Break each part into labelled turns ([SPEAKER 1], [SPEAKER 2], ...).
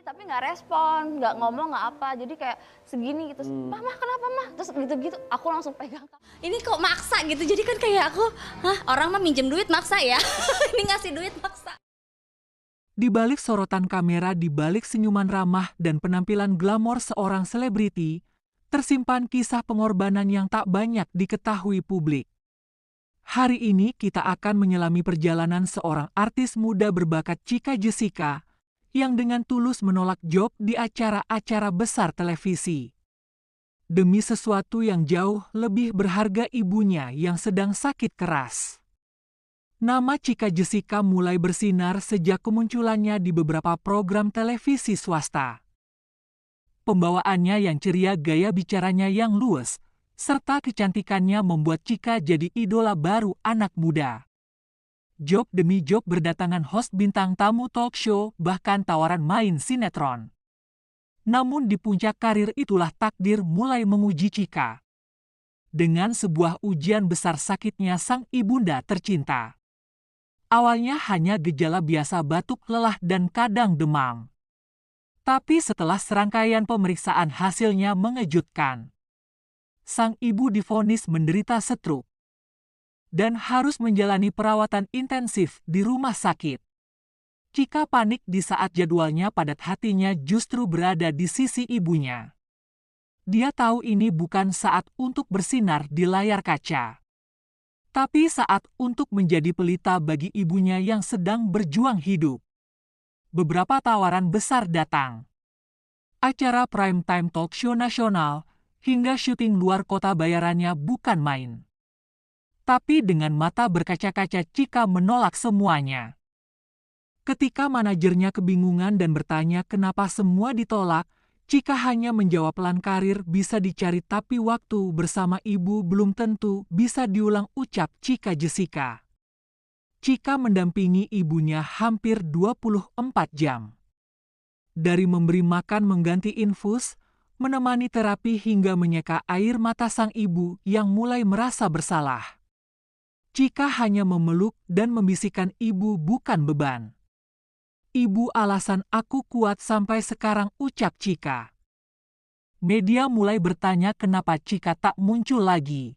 [SPEAKER 1] tapi nggak respon, nggak ngomong, nggak apa. Jadi kayak segini gitu, "Mah, kenapa Mah?" Terus gitu-gitu, aku langsung pegang.
[SPEAKER 2] Ini kok maksa gitu, jadi kan kayak aku, hah orang mah minjem duit maksa ya? Ini ngasih duit maksa.
[SPEAKER 3] Di balik sorotan kamera, di balik senyuman ramah dan penampilan glamor seorang selebriti, tersimpan kisah pengorbanan yang tak banyak diketahui publik. Hari ini kita akan menyelami perjalanan seorang artis muda berbakat Chika Jessica yang dengan tulus menolak job di acara-acara besar televisi. Demi sesuatu yang jauh lebih berharga, ibunya yang sedang sakit keras. Nama Chika Jessica mulai bersinar sejak kemunculannya di beberapa program televisi swasta. Pembawaannya yang ceria, gaya bicaranya yang luwes, serta kecantikannya membuat Chika jadi idola baru anak muda. Job demi job berdatangan host, bintang tamu talk show, bahkan tawaran main sinetron. Namun di puncak karir itulah takdir mulai menguji Chika. Dengan sebuah ujian besar, sakitnya sang ibunda tercinta. Awalnya hanya gejala biasa, batuk, lelah, dan kadang demam. Tapi setelah serangkaian pemeriksaan, hasilnya mengejutkan. Sang ibu divonis menderita stroke dan harus menjalani perawatan intensif di rumah sakit. Chika panik di saat jadwalnya padat, hatinya justru berada di sisi ibunya. Dia tahu ini bukan saat untuk bersinar di layar kaca, tapi saat untuk menjadi pelita bagi ibunya yang sedang berjuang hidup. Beberapa tawaran besar datang. Acara prime time talk show nasional, hingga syuting luar kota, bayarannya bukan main. Tapi dengan mata berkaca-kaca, Chika menolak semuanya. Ketika manajernya kebingungan dan bertanya kenapa semua ditolak, Chika hanya menjawab, pelan karir bisa dicari tapi waktu bersama ibu belum tentu bisa diulang, ucap Chika Jessica. Chika mendampingi ibunya hampir 24 jam. Dari memberi makan, mengganti infus, menemani terapi, hingga menyeka air mata sang ibu yang mulai merasa bersalah. Chika hanya memeluk dan membisikkan, "Ibu bukan beban. Ibu alasan aku kuat sampai sekarang," ucap Chika. Media mulai bertanya kenapa Chika tak muncul lagi.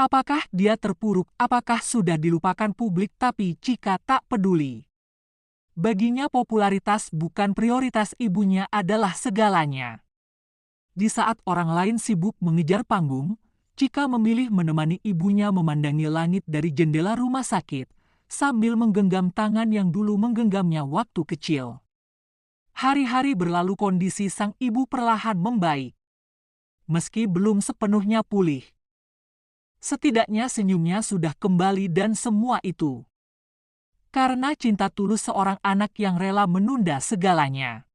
[SPEAKER 3] Apakah dia terpuruk? Apakah sudah dilupakan publik? Tapi Chika tak peduli. Baginya popularitas bukan prioritas, ibunya adalah segalanya. Di saat orang lain sibuk mengejar panggung, Chika memilih menemani ibunya memandangi langit dari jendela rumah sakit, sambil menggenggam tangan yang dulu menggenggamnya waktu kecil. Hari-hari berlalu, kondisi sang ibu perlahan membaik. Meski belum sepenuhnya pulih, setidaknya senyumnya sudah kembali, dan semua itu karena cinta tulus seorang anak yang rela menunda segalanya.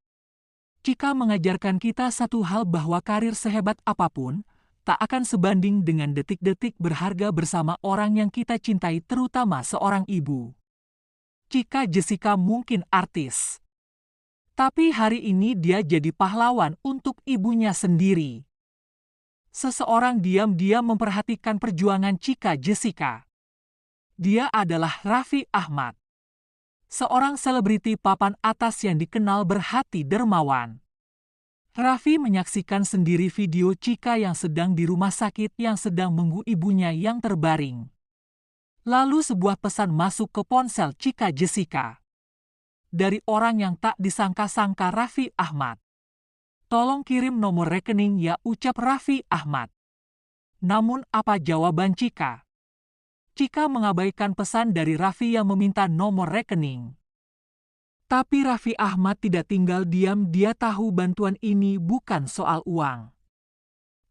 [SPEAKER 3] Chika mengajarkan kita satu hal, bahwa karir sehebat apapun tak akan sebanding dengan detik-detik berharga bersama orang yang kita cintai, terutama seorang ibu. Chika Jessica mungkin artis, tapi hari ini dia jadi pahlawan untuk ibunya sendiri. Seseorang diam-diam memperhatikan perjuangan Chika Jessica. Dia adalah Raffi Ahmad, seorang selebriti papan atas yang dikenal berhati dermawan. Raffi menyaksikan sendiri video Chika yang sedang di rumah sakit, yang sedang menunggu ibunya yang terbaring. Lalu sebuah pesan masuk ke ponsel Chika Jessica dari orang yang tak disangka-sangka, Raffi Ahmad. "Tolong kirim nomor rekening ya," ucap Raffi Ahmad. Namun apa jawaban Chika? Chika mengabaikan pesan dari Raffi yang meminta nomor rekening. Tapi Raffi Ahmad tidak tinggal diam, dia tahu bantuan ini bukan soal uang,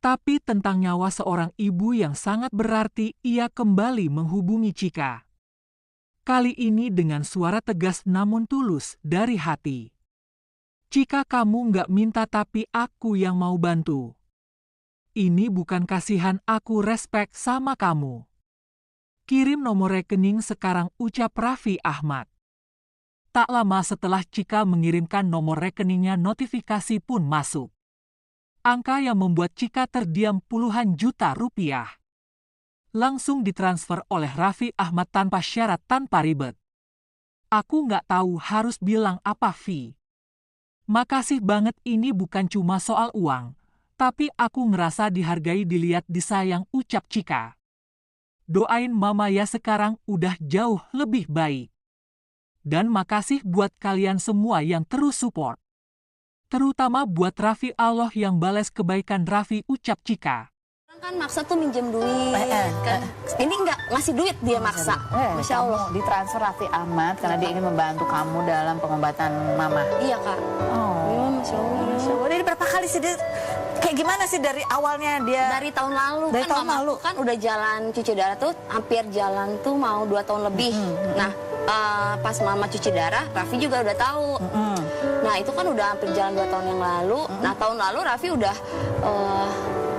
[SPEAKER 3] tapi tentang nyawa seorang ibu yang sangat berarti. Ia kembali menghubungi Chika. Kali ini dengan suara tegas namun tulus dari hati. "Chika, kamu nggak minta tapi aku yang mau bantu. Ini bukan kasihan, aku respect sama kamu. Kirim nomor rekening sekarang," ucap Raffi Ahmad. Tak lama setelah Chika mengirimkan nomor rekeningnya, notifikasi pun masuk. Angka yang membuat Chika terdiam, puluhan juta rupiah. Langsung ditransfer oleh Raffi Ahmad tanpa syarat, tanpa ribet. "Aku nggak tahu harus bilang apa, Vi. Makasih banget, ini bukan cuma soal uang, tapi aku ngerasa dihargai, dilihat, disayang, ucap Cika. Doain mama ya, sekarang udah jauh lebih baik. Dan makasih buat kalian semua yang terus support. Terutama buat Raffi, Allah yang balas kebaikan Raffi, ucap Cika.
[SPEAKER 2] Kan maksa tuh minjem duit kan. Ini nggak ngasih duit, dia maksa. Masya Allah.
[SPEAKER 4] Kamu ditransfer Raffi Ahmad karena dia ingin membantu kamu dalam pengobatan mama.
[SPEAKER 2] Iya Kak. Iya, Masya Allah.
[SPEAKER 4] Masya Allah. Jadi berapa kali sih dia, kayak gimana sih dari awalnya dia?
[SPEAKER 2] Dari tahun lalu
[SPEAKER 4] Dari
[SPEAKER 2] kan
[SPEAKER 4] tahun
[SPEAKER 2] mama
[SPEAKER 4] lalu.
[SPEAKER 2] kan udah jalan cuci darah tuh hampir jalan tuh mau 2 tahun lebih. Nah pas mama cuci darah, Raffi juga udah tahu. Nah itu kan udah hampir jalan 2 tahun yang lalu. Nah tahun lalu Raffi udah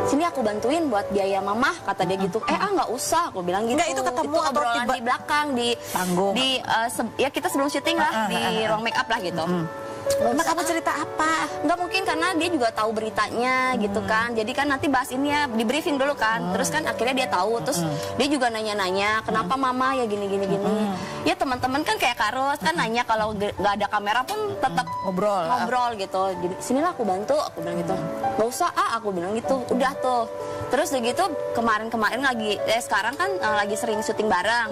[SPEAKER 2] sini aku bantuin buat biaya mama, kata dia gitu. Nggak usah, aku bilang gitu.
[SPEAKER 4] Nggak, itu ketemu atau
[SPEAKER 2] obrolan
[SPEAKER 4] tiba-
[SPEAKER 2] di belakang di
[SPEAKER 4] Panggung.
[SPEAKER 2] ya kita sebelum syuting lah di ruang make up lah gitu.
[SPEAKER 4] Nah, kamu cerita apa?
[SPEAKER 2] Nggak mungkin karena dia juga tahu beritanya gitu kan. Jadi kan nanti bahas ini ya, di briefing dulu kan. Terus kan akhirnya dia tahu. Terus dia juga nanya-nanya, kenapa mama ya gini. Ya teman-teman kan kayak Karos kan nanya, kalau nggak ada kamera pun tetap ngobrol gitu. Jadi sinilah aku bantu, aku bilang gitu. Nggak usah aku bilang gitu. Udah tuh. Terus udah gitu kemarin lagi, sekarang kan lagi sering syuting bareng.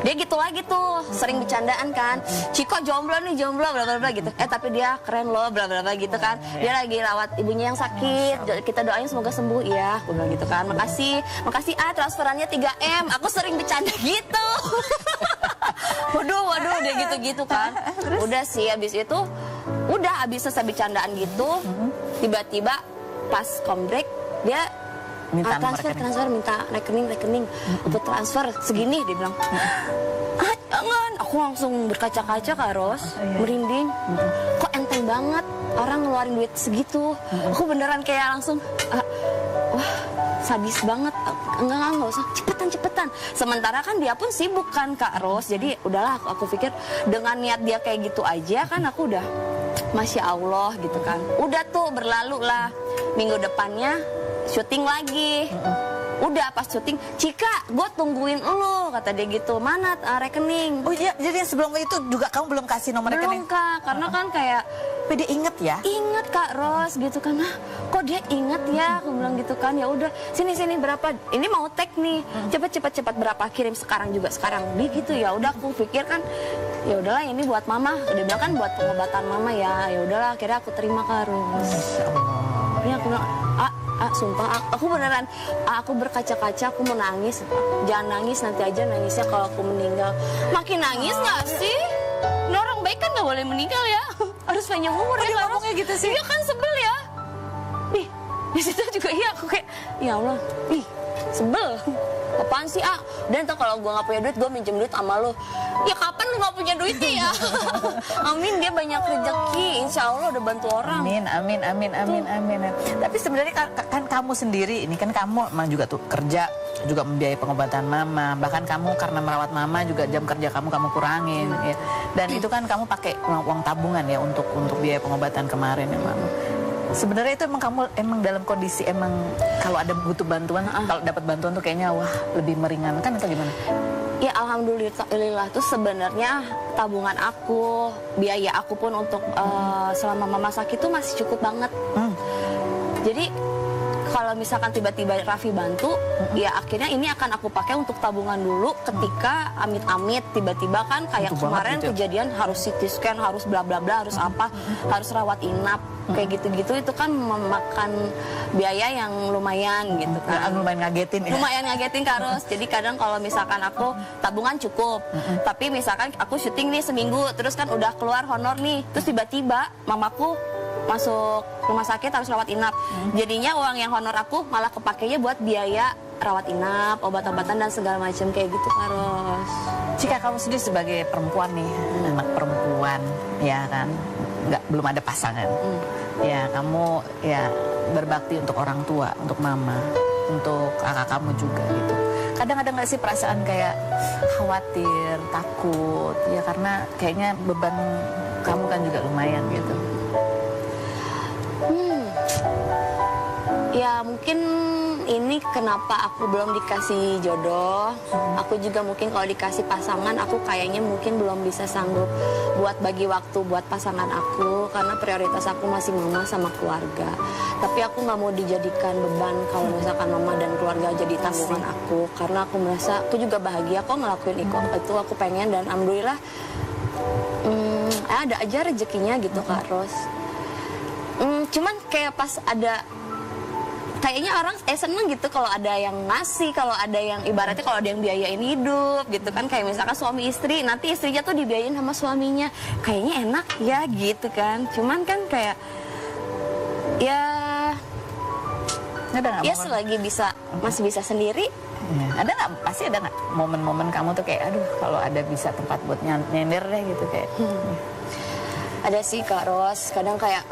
[SPEAKER 2] Dia gitu lagi tuh, sering bercandaan kan. Ciko jomblo nih, jomblo bla bla bla gitu. Tapi dia keren loh bla bla bla gitu kan. Dia lagi rawat ibunya yang sakit. Kita doain semoga sembuh ya, aku bilang gitu kan. Makasih transferannya 3M. Aku sering bercanda gitu. Waduh dia gitu-gitu kan. Udah sih habis itu, habis selesai bercandaan gitu, tiba-tiba pas kombrek dia
[SPEAKER 4] Minta
[SPEAKER 2] transfer, minta rekening, aku transfer segini, dia bilang. Jangan, aku langsung berkaca-kaca Kak Ros, merinding. Kok enteng banget orang ngeluarin duit segitu. Aku beneran kayak langsung, wah sadis banget. Enggak usah, cepetan. Sementara kan dia pun sibuk kan Kak Ros, jadi udahlah aku pikir dengan niat dia kayak gitu aja kan aku udah, Masya Allah gitu kan. Udah tuh berlalu lah, minggu depannya syuting lagi. Udah pas syuting, Cika, gue tungguin lu, kata dia gitu. Mana rekening?
[SPEAKER 4] Oh iya, jadi sebelum itu juga kamu belum kasih nomor rekening?
[SPEAKER 2] Belum Kak, karena kan kayak
[SPEAKER 4] Tapi dia inget ya?
[SPEAKER 2] inget Kak Ros gitu kan. Kok dia inget ya? Aku bilang gitu kan. Ya udah, sini berapa? Ini mau tag nih. Cepet berapa? Kirim sekarang juga sekarang. Dia gitu ya. Udah aku pikir kan, ya udahlah ini buat mama. Dia bilang kan buat pengobatan mama ya. Ya udahlah, akhirnya aku terima Kak Ros.
[SPEAKER 4] Masya Allah.
[SPEAKER 2] Ini aku bilang, sumpah, aku beneran, aku berkaca-kaca, aku mau nangis. Jangan nangis, nanti aja nangisnya kalau aku meninggal. Makin nangis nggak sih? Ini orang baik kan nggak boleh meninggal ya. Harus panjang umur ya.
[SPEAKER 4] Ngomongnya gitu sih?
[SPEAKER 2] Iya kan, sebel ya. Ih, di situ juga iya aku kayak, ya Allah, sebel. Apaan sih Dan tuh kalau gue nggak punya duit, gue minjem duit sama lu. Ya kapan lu nggak punya duitnya ya? Amin, dia banyak rezeki, insya Allah udah bantu orang.
[SPEAKER 4] Amin. Tapi sebenarnya kan kamu sendiri, ini kan kamu emang juga tuh kerja, juga membiayai pengobatan mama. Bahkan kamu karena merawat mama juga jam kerja kamu kurangin. Ya. Dan itu kan kamu pakai uang tabungan ya untuk biaya pengobatan kemarin ya mama. Sebenarnya itu kamu dalam kondisi kalau ada butuh bantuan, kalau dapat bantuan tuh kayaknya wah lebih meringankan atau gimana?
[SPEAKER 2] Ya alhamdulillah tuh sebenarnya tabungan aku, biaya aku pun untuk selama mama sakit tuh masih cukup banget. Jadi kalau misalkan tiba-tiba Raffi bantu, ya akhirnya ini akan aku pakai untuk tabungan dulu ketika amit-amit tiba-tiba kan kayak
[SPEAKER 4] Butuh
[SPEAKER 2] kemarin
[SPEAKER 4] gitu ya?
[SPEAKER 2] kejadian harus CT scan, harus bla bla bla, harus apa, harus rawat inap, kayak gitu-gitu itu kan memakan biaya yang lumayan gitu kan.
[SPEAKER 4] Lumayan ngagetin ya?
[SPEAKER 2] Lumayan ngagetin Kak Ros. Jadi kadang kalau misalkan aku tabungan cukup, tapi misalkan aku syuting nih seminggu, terus kan udah keluar honor nih, terus tiba-tiba mamaku masuk rumah sakit harus rawat inap. Jadinya uang yang honor aku malah kepakainya buat biaya rawat inap, obat-obatan dan segala macam kayak gitu Kak Ros.
[SPEAKER 4] Jika kamu sendiri sebagai perempuan nih, anak perempuan, ya kan, belum ada pasangan, ya kamu ya berbakti untuk orang tua, untuk mama, untuk kakak kamu juga gitu. Kadang ada nggak sih perasaan kayak khawatir, takut, ya karena kayaknya beban kamu kan juga lumayan gitu.
[SPEAKER 2] Ya mungkin ini kenapa aku belum dikasih jodoh. Aku juga mungkin kalau dikasih pasangan, aku kayaknya mungkin belum bisa sanggup buat bagi waktu buat pasangan aku, karena prioritas aku masih mama sama keluarga. Tapi aku nggak mau dijadikan beban kalau misalkan mama dan keluarga jadi tanggungan aku, karena aku merasa aku juga bahagia kok ngelakuin itu aku pengen, dan alhamdulillah ada aja rezekinya gitu Kak Ros. Cuman kayak pas ada kayaknya orang seneng gitu kalau ada yang ngasih, kalau ada yang ibaratnya kalau ada yang biayain hidup gitu kan, kayak misalkan suami istri, nanti istrinya tuh dibiayain sama suaminya, kayaknya enak ya gitu kan. Cuman kan kayak ya selagi masih bisa sendiri.
[SPEAKER 4] Ada nggak, pasti ada nggak momen-momen kamu tuh kayak aduh kalau ada bisa tempat buat nyender deh gitu kayak.
[SPEAKER 2] Ada sih Kak Ros, kadang kayak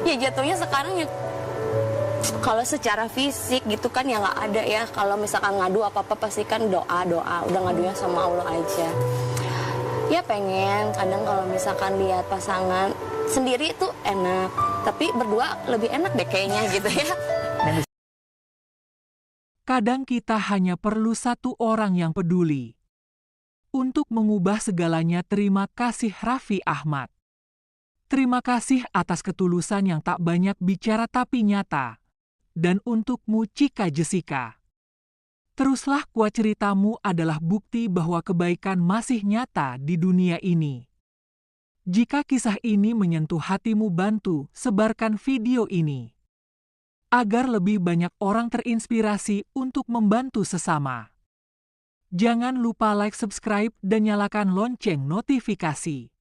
[SPEAKER 2] ya jatuhnya sekarang ya kalau secara fisik gitu kan ya nggak ada ya. Kalau misalkan ngadu apa-apa pasti kan doa, udah ngadunya sama Allah aja. Ya pengen kadang kalau misalkan lihat pasangan sendiri itu enak, tapi berdua lebih enak deh kayaknya gitu ya.
[SPEAKER 3] Kadang kita hanya perlu satu orang yang peduli. Untuk mengubah segalanya, terima kasih Raffi Ahmad. Terima kasih atas ketulusan yang tak banyak bicara tapi nyata. Dan untukmu Cika Jessica. Teruslah kuat, ceritamu adalah bukti bahwa kebaikan masih nyata di dunia ini. Jika kisah ini menyentuh hatimu, bantu sebarkan video ini. Agar lebih banyak orang terinspirasi untuk membantu sesama. Jangan lupa like, subscribe, dan nyalakan lonceng notifikasi.